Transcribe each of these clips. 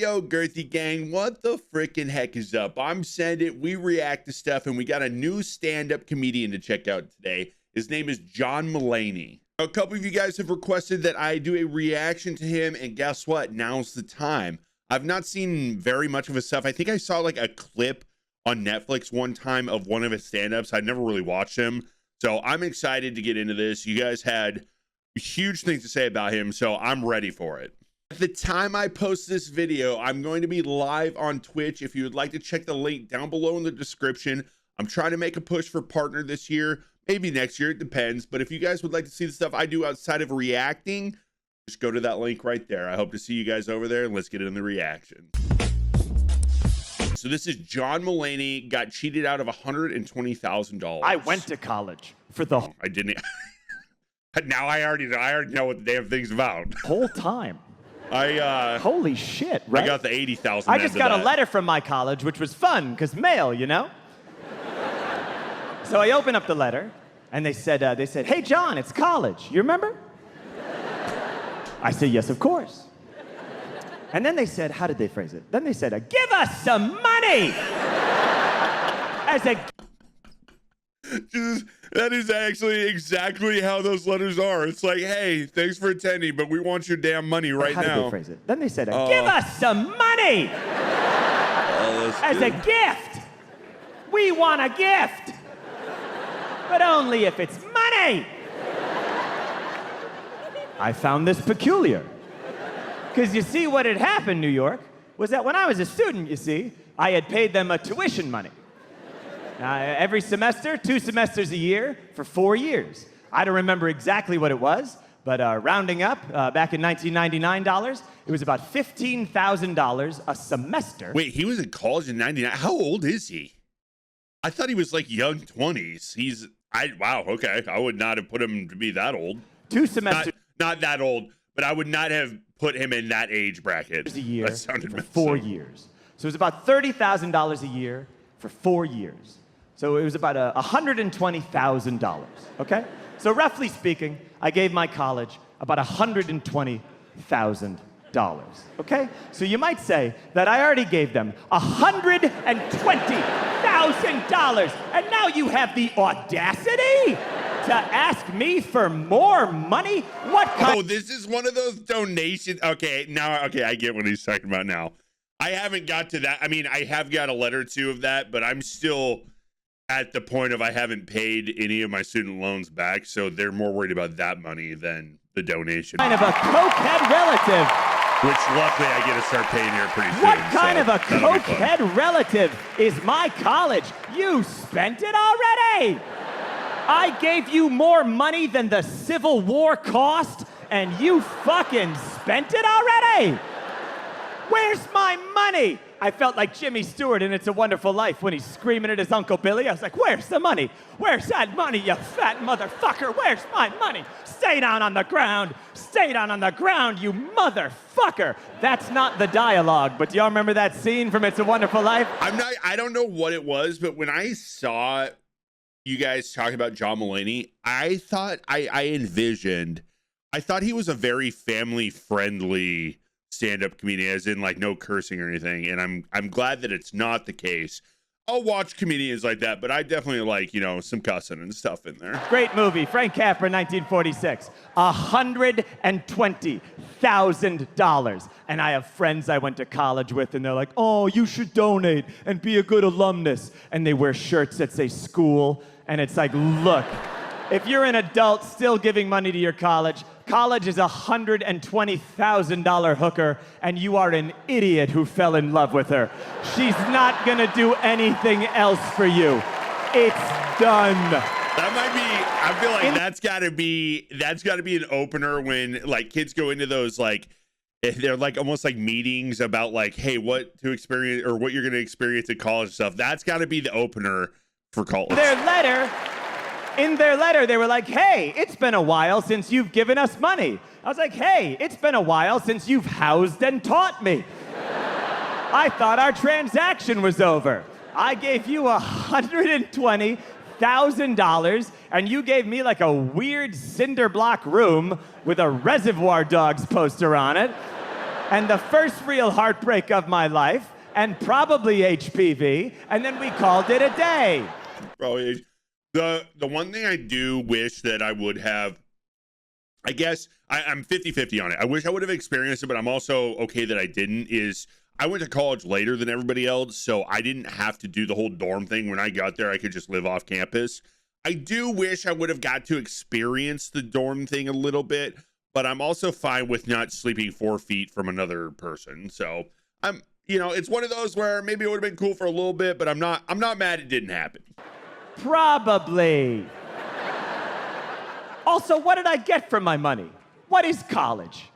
Yo, Girthy Gang, what the freaking heck is up? I'm Send We react to stuff, and we got a new stand-up comedian to check out today. His name is John Mulaney. A couple of you guys have requested that I do a reaction to him, and guess what? Now's the time. I've not seen very much of his stuff. I think I saw like a clip on Netflix one time of one of his stand-ups. I never really watched him, so I'm excited to get into this. You guys had huge things to say about him, so I'm ready for it. At the time I post this video, I'm going to be live on Twitch. If you would like to check the link down below in the description. I'm trying to make a push for partner this year, maybe next year, it depends. But if you guys would like to see the stuff I do outside of reacting, just go to that link right there. I hope to see you guys over there, and let's get into the reaction. So this is John Mulaney, got cheated out of $120,000. I went to college for the I didn't. Now I already know what the damn thing's about. whole time. Holy shit, right? I got the 80,000. I just got a letter from my college, which was fun, because mail, you know? So I open up the letter, and they said, hey, John, it's college. You remember? I said, yes, of course. And then they said, how did they phrase it? Then they said, give us some money! I said, that is actually exactly how those letters are. It's like, hey, thanks for attending, but we want your damn money right now. How did they phrase it? Then they said, give us some money! As a gift! We want a gift! But only if it's money! I found this peculiar. Because you see, what had happened, New York, was that when I was a student, you see, I had paid them a tuition money. Every semester, 2 semesters a year for 4 years. I don't remember exactly what it was, but rounding up, back in $1999, it was about $15,000 a semester. Wait, he was in college in 99. How old is he? I thought he was like young 20s. Wow, okay. I would not have put him to be that old. 2 semesters. Not that old, but I would not have put him in that age bracket. A year that sounded for 4 years. So it was about $30,000 a year for 4 years. So it was about $120,000, okay? So roughly speaking, I gave my college about $120,000, okay? So you might say that I already gave them $120,000, and now you have the audacity to ask me for more money? What kind? Oh, this is one of those donations. Okay, I get what he's talking about now. I haven't got to that. I mean, I have got a letter or two of that, but I'm still at the point of I haven't paid any of my student loans back, so they're more worried about that money than the donation. Kind of a cokehead relative. Which luckily I get to start paying here pretty soon. What kind of a cokehead relative is my college? You spent it already. I gave you more money than the Civil War cost, and you fucking spent it already. Where's my money? I felt like Jimmy Stewart in It's a Wonderful Life when he's screaming at his Uncle Billy. I was like, where's the money? Where's that money, you fat motherfucker? Where's my money? Stay down on the ground. Stay down on the ground, you motherfucker. That's not the dialogue, but do y'all remember that scene from It's a Wonderful Life? I don't know what it was, but when I saw you guys talking about John Mulaney, I thought I thought he was a very family-friendly stand-up comedian, as in like no cursing or anything, and I'm glad that it's not the case. I'll watch comedians like that, but I definitely like, you know, some cussing and stuff in there. Great movie, Frank Capra, 1946. $120,000. And I have friends I went to college with, and they're like, oh, you should donate and be a good alumnus. And they wear shirts that say school, and it's like, look, if you're an adult still giving money to your college is a $120,000 hooker, and you are an idiot who fell in love with her. She's not gonna do anything else for you. It's done. That might be, I feel like that's gotta be an opener when like kids go into those, like, they're like almost like meetings about like, hey, what to experience or what you're gonna experience at college stuff. That's gotta be the opener for college. In their letter, they were like, hey, it's been a while since you've given us money. I was like, hey, it's been a while since you've housed and taught me. I thought our transaction was over. I gave you $120,000, and you gave me like a weird cinder block room with a Reservoir Dogs poster on it. and the first real heartbreak of my life, and probably HPV, and then we called it a day. Probably. The one thing I do wish that I would have, I guess I'm 50-50 on it. I wish I would have experienced it, but I'm also okay that I didn't, is I went to college later than everybody else, so I didn't have to do the whole dorm thing. When I got there, I could just live off campus. I do wish I would have got to experience the dorm thing a little bit, but I'm also fine with not sleeping 4 feet from another person. So I'm, it's one of those where maybe it would have been cool for a little bit, but I'm not mad it didn't happen. Probably. Also, what did I get for my money? What is college?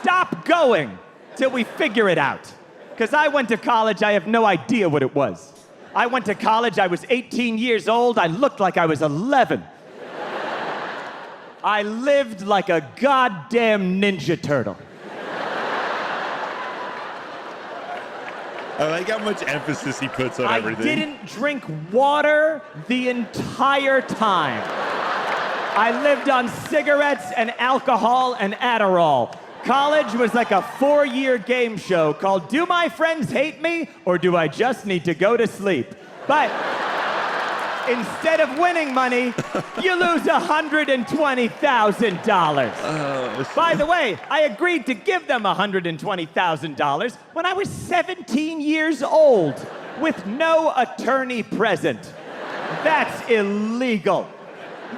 Stop going till we figure it out. Because I went to college, I have no idea what it was. I went to college, I was 18 years old, I looked like I was 11. I lived like a goddamn Ninja Turtle. I like how much emphasis he puts on everything. I didn't drink water the entire time. I lived on cigarettes and alcohol and Adderall. College was like a 4-year game show called Do My Friends Hate Me or Do I Just Need to Go to Sleep? But instead of winning money, you lose $120,000. By the way, I agreed to give them $120,000 when I was 17 years old with no attorney present. That's illegal.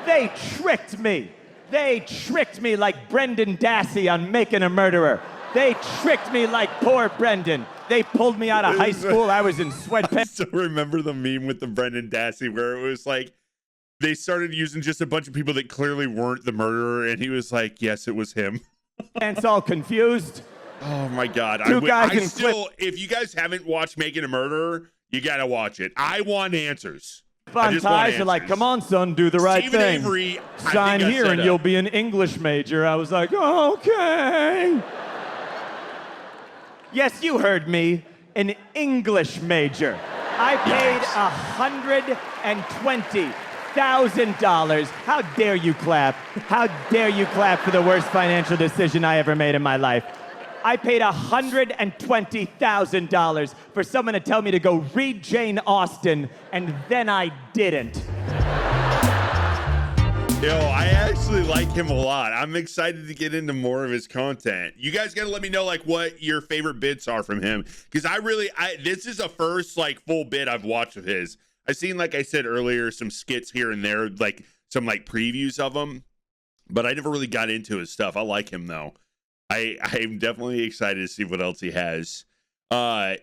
They tricked me. They tricked me like Brendan Dassey on Making a Murderer. They tricked me like poor Brendan. They pulled me out of high school. I was in sweatpants. I still remember the meme with the Brendan Dassey where it was like they started using just a bunch of people that clearly weren't the murderer, and he was like, yes, it was him. Pants all confused. Oh my God. If you guys haven't watched Making a Murderer, you gotta watch it. I want answers. Fun ties are like, come on, son, do the right Stephen thing. Avery, sign here and you'll be an English major. I was like, okay. Yes, you heard me, an English major. I paid $120,000. How dare you clap? How dare you clap for the worst financial decision I ever made in my life? I paid $120,000 for someone to tell me to go read Jane Austen, and then I didn't. Yo, I actually like him a lot. I'm excited to get into more of his content. You guys got to let me know like what your favorite bits are from him, because this is the first like full bit I've watched of his. I've seen, like I said earlier, some skits here and there, like some like previews of him, but I never really got into his stuff. I like him though. I'm definitely excited to see what else he has.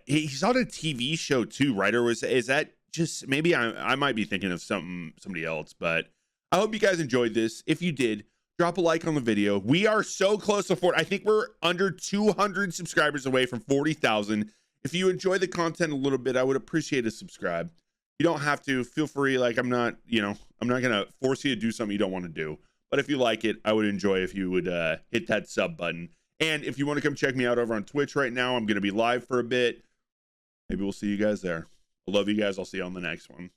He's on a TV show too, right? Or is that just maybe I might be thinking of somebody else, but I hope you guys enjoyed this. If you did, drop a like on the video. We are so close to 40. I think we're under 200 subscribers away from 40,000. If you enjoy the content a little bit, I would appreciate a subscribe. You don't have to. Feel free. Like I'm not gonna force you to do something you don't want to do. But if you like it, I would enjoy if you would hit that sub button. And if you want to come check me out over on Twitch right now, I'm going to be live for a bit. Maybe we'll see you guys there. I love you guys. I'll see you on the next one.